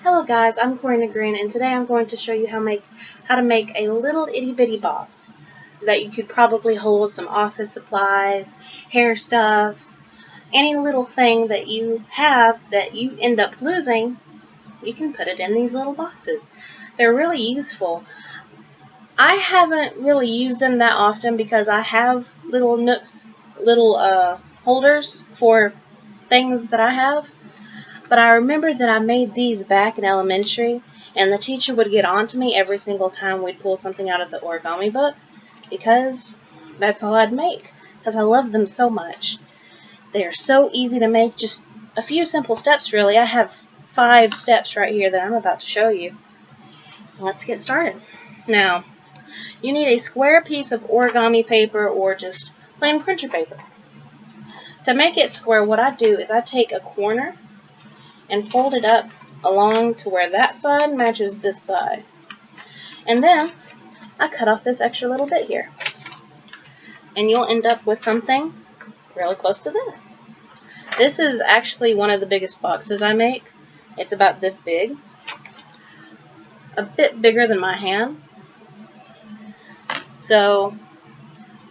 Hello guys, I'm Corina and today I'm going to show you how to make a little itty bitty box that you could probably hold some office supplies, hair stuff, any little thing that you have that you end up losing. You can put it in these little boxes. They're really useful. I haven't really used them that often because I have little nooks, little holders for things that I have. But I remember that I made these back in elementary, and the teacher would get on to me every single time we'd pull something out of the origami book, because that's all I'd make, because I love them so much. They are so easy to make, just a few simple steps really. I have 5 steps right here that I'm about to show you. Let's get started. Now, you need a square piece of origami paper or just plain printer paper. To make it square, what I do is I take a corner and fold it up along to where that side matches this side. And then I cut off this extra little bit here. And you'll end up with something really close to this. This is actually one of the biggest boxes I make. It's about this big. A bit bigger than my hand. So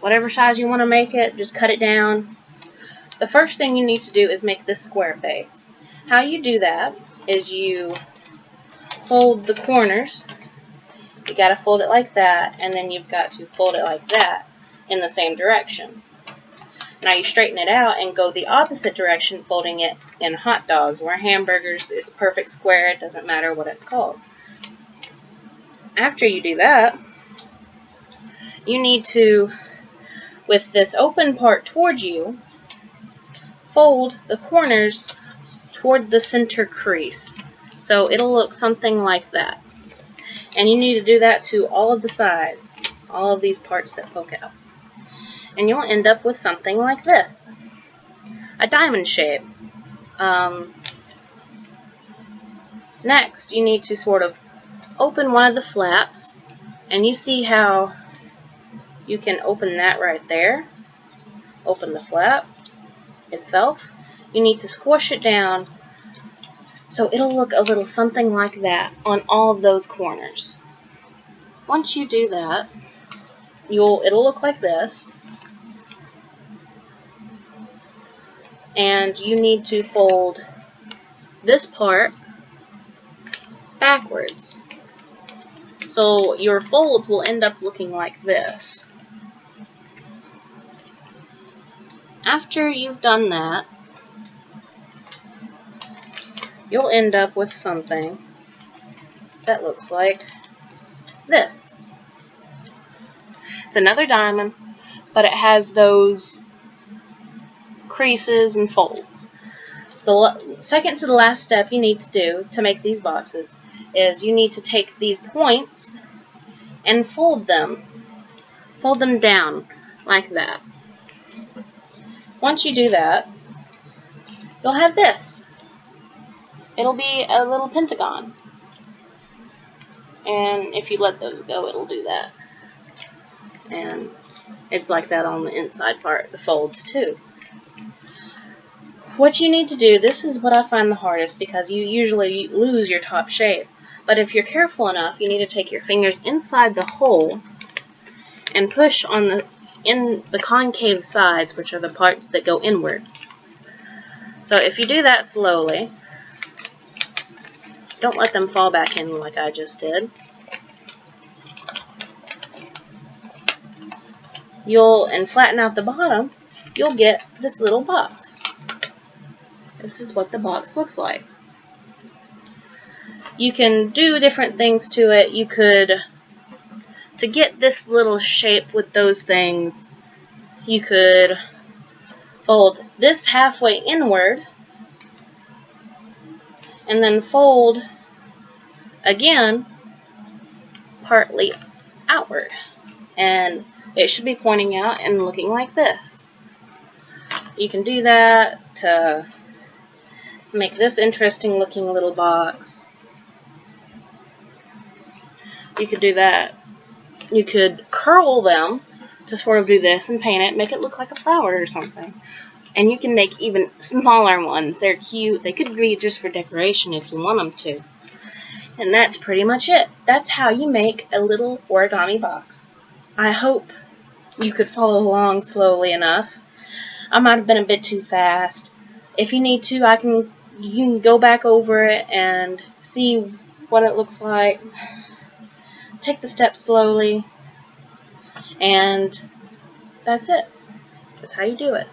whatever size you want to make it, just cut it down. The first thing you need to do is make this square face. How you do that is you fold the corners. You got to fold it like that, and then you've got to fold it like that in the same direction. Now you straighten it out and go the opposite direction, folding it in hot dogs, where hamburgers is perfect square. It doesn't matter what it's called. After you do that, you need to, with this open part towards you, fold the corners toward the center crease. So it'll look something like that. And you need to do that to all of the sides, all of these parts that poke out. And you'll end up with something like this. A diamond shape. Next, you need to sort of open one of the flaps. And you see how you can open that right there. Open the flap itself. You need to squish it down so it'll look a little something like that on all of those corners. Once you do that, it'll look like this. And you need to fold this part backwards. So your folds will end up looking like this. After you've done that, you'll end up with something that looks like this. It's another diamond, but it has those creases and folds. The second to the last step you need to do to make these boxes is you need to take these points and fold them down like that. Once you do that, you'll have this. It'll be a little pentagon. And if you let those go, it'll do that. And it's like that on the inside part, the folds too. What you need to do, this is what I find the hardest because you usually lose your top shape. But if you're careful enough, you need to take your fingers inside the hole and push on in the concave sides, which are the parts that go inward. So if you do that slowly, don't let them fall back in like I just did. And flatten out the bottom, you'll get this little box. This is what the box looks like. You can do different things to it. You could, to get this little shape with those things, you could fold this halfway inward and then fold again partly outward, and it should be pointing out and looking like this. You can do that to make this interesting looking little box. You could do that. You could curl them to sort of do this and paint it, make it look like a flower or something. And you can make even smaller ones. They're cute. They could be just for decoration if you want them to. And that's pretty much it. That's how you make a little origami box. I hope you could follow along slowly enough. I might have been a bit too fast. If you need to, you can go back over it and see what it looks like. Take the steps slowly, and that's it. That's how you do it.